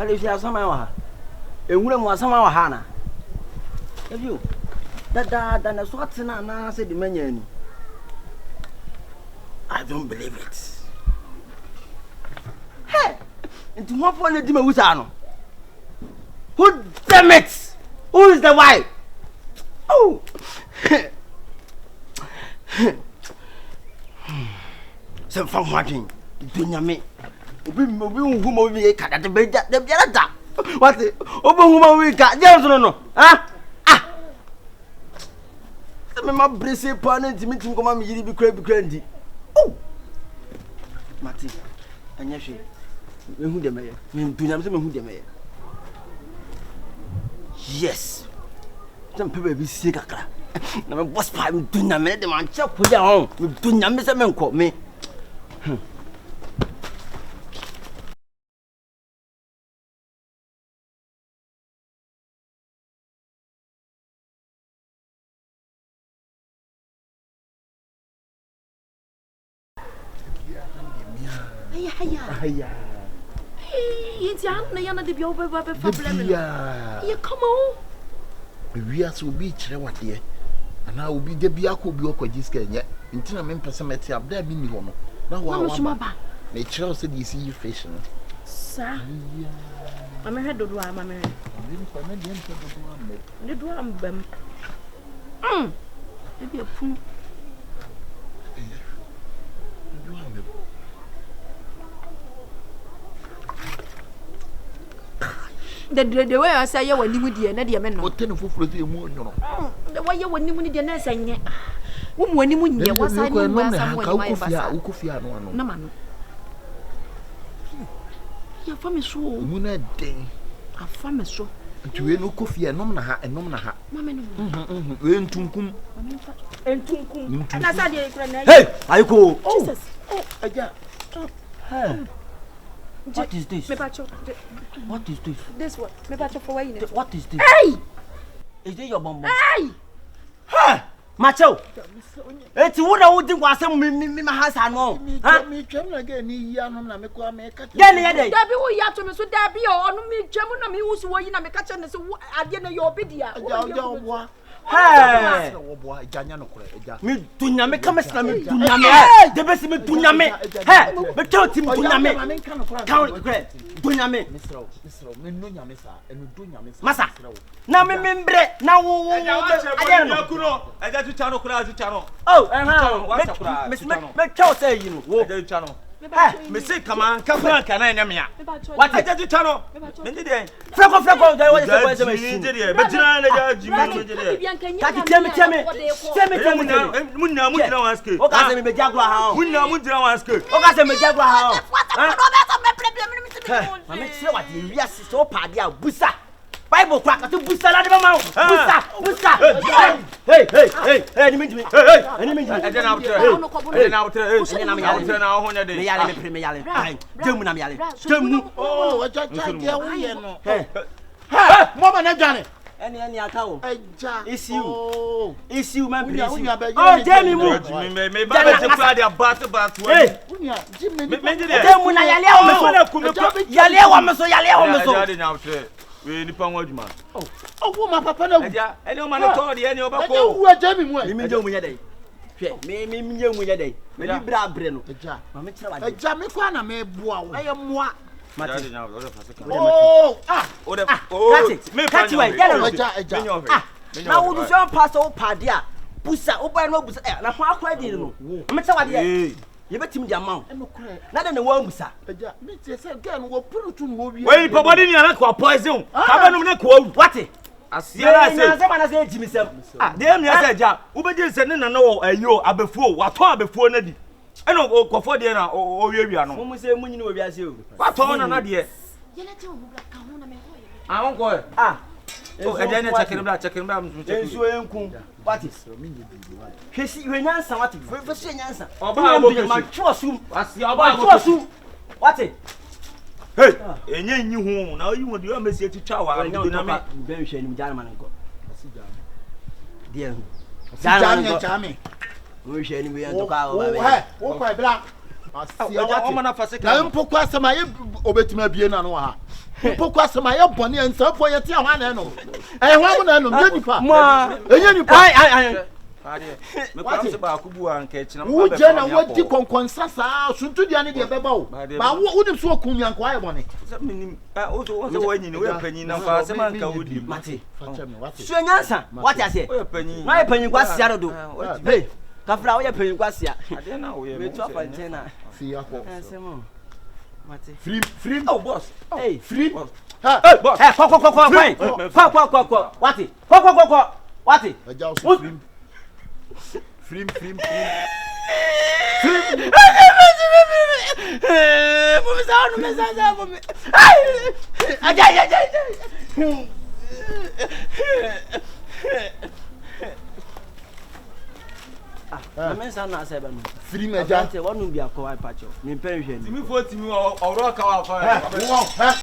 If you have some hour, a woman was some hour, Hannah. Have you? That than a swat and I said the menu. I don't believe it. Hey, into what one of them? Who damn it? Who is the wife? Oh, some fun watching. Do you mean? We cut the bed that the Biata. What the open we got? Yes, no. Ah, my brace partner to meet him. Come on, you be cranky. Oh, Martin, and yes, who the mayor? Who the mayor? Yes, some people be sick. Now, what's time to Namé? The man chop put down with Dunyamis and call me. Hiya. It's young, Nayana de Bioba problem. You come on. We are so beach, what dear. And I will be the Biako Bioko Jiska yet. Until I'm in Pessameti up there, being one. Now, what nature said you see you fishing. Sir, I'm a head of one, mamma. The drum, maybe a pool. The way I say you when you would be another man, what 10 for the moon. The way you when you would be an answer, when you would was I know no man. Your family so moon a day. A family so. To no coffee and nomina and nomina. Mamma, and Tunkum and Tunkum. And I said, hey, I go. Jesus. What is this? What is this? This one. What is this? Hey! Is this your bomb? Hey! Ha! Macho! It's what I would do was some me house and all. Me come again, Yanam, make one make a Debbie, we have to Miss Debbie or me, German, me who's working on the kitchen. I didn't know your video. Hey, me dunya me come slam me dunya me. The best me dunya me. Hey, me tell him dunya me. Count great dunya me. Me no nyame sa, enu dunya me. Masa. Na me membre na wo. I don't know. I got to channel kura to channel. Oh, me tell say you know. Wo channel. Hey, me say come on, come on, can I nyamia? What I got to channel? Me did it. Freco, there was a machine. But tell me, ask you. Okay, me Jaguar how? We know ask you. Okay, me Jaguar how? I make sure what you are so party out. Busa. Bible cracker to Busa la de mama. Busa. Hey, any minute. And then out there. Now, when they are in the yale. Oh, what I hey, Mama Johnny. Any account. It's you, man. Oh, Jamie, move. Me buy their battle. Hey, we nipa nwa adwuma oh my papa na eja ene o ma no to de ene o ba ko wo aja mi mu e mi nje mu ye dai hwe me nje mu ye dai me di bra bre no eja ma me kira wa eja me kwa na me boa wo eye moa mate oh o de me pa ni eja na wo du so pass o pade a busa o ba no busa na ho akwa di no me kira wa de ye betim di amount na de ne wa musa eja me tie say girl wo purutu no wi wey pobody ni ana ko poison ka ba no na ko what asiara say na se ma na se ejimisem de mi asa eja wo be di se ne na no ayo abefuo wa ton abefuo na di eno kofo de na o wiawia no mo se munyi no wiase o what on na de ye na te wo bra ka ho na me ho ye ahon ko oh e de na check bra enso enku what is hwesi hwenyansa what hwesi nyansa oba abo ma twosu asi oba abo twosu what hey enye nyi hu na oyi wo de o mesi etitwa wa do na me be hwe ni jana man nko asi jana die jana jame o hwe ni we to ka o ba wo kwa bla asi o ma na fase ka na mpokwa asema ye obetima bie na no ha mpokwa asema ye bone nsafo ye te ho na no hwa mo na no me nipa enye nipa ai me kwa se ba akubu anka echi na wo je na wodi konkonsa sa suntu dia ne de beba wo ba wo nim so okun yan kwa ye bone se minim o so wanyi ni we panyin na kwa se man ka wodi mate so nyansa what I say o panyin na ye panyin kwa sia do hey kafra wo ye panyin kwa sia ade na wo ye me to afanche na fi akọ semo mate free oh boss hey free hey boss hey kwa what eja o free mensa na say ba no free meja te wonu bia ko ai pacho me pen hwe ni timi fo timi o ro ka wa fa